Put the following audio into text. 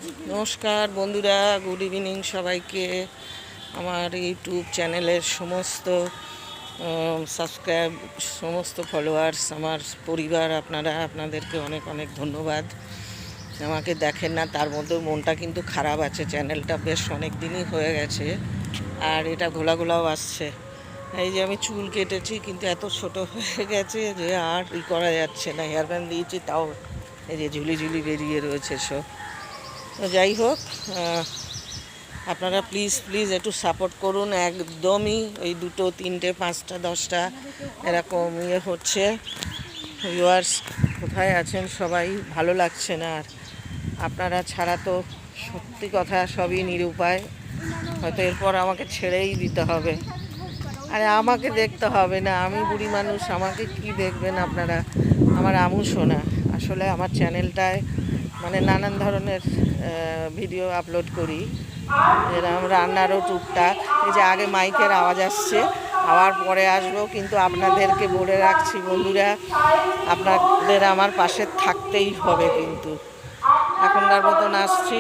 নমস্কার বন্ধুরা, good evening সবাইকে। আমার ইউটিউব চ্যানেলের সমস্ত সাবস্ক্রাইব, সমস্ত ফলোয়ার্স, আমার পরিবার, আপনাদেরকে অনেক অনেক ধন্যবাদ। আমাকে দেখেন না, তার মধ্যেও মনটা কিন্তু খারাপ আছে। চ্যানেলটা বেশ অনেক দিনই হয়ে গেছে, আর এটা ঘোলা ঘোলাও আসছে। এই যে আমি চুল কেটেছি, কিন্তু এত ছোট হয়ে গেছে যে আর করা যাচ্ছে না। হেয়ার ব্যান্ড দিয়েছি, তাও এই যে ঝুলি ঝুলি বেরিয়ে রয়েছে সব। তো যাই হোক, আপনারা প্লিজ প্লিজ একটু সাপোর্ট করুন। একদমই ওই 2, 3, 5, 10টা এরকম হচ্ছে। ভিউয়ার্স কোথায় আছেন সবাই? ভালো লাগছে না। আর আপনারা ছাড়া তো সত্যি কথা সবই নিরুপায়। হয়তো এরপর আমাকে ছেড়েই দিতে হবে। আরে আমাকে দেখতে হবে না, আমি বুড়ি মানুষ, আমাকে কি দেখবেন আপনারা? আমার আমু শোনা। আসলে আমার চ্যানেলটায় মানে নানান ধরনের ভিডিও আপলোড করি, যেরকম রান্নারও টুকটাক। এই যে আগে মাইকের আওয়াজ আসছে, আবার পরে আসবো, কিন্তু আপনাদেরকে বলে রাখছি বন্ধুরা, আপনাদের আমার পাশে থাকতেই হবে। কিন্তু এখনকার মতন আসছি।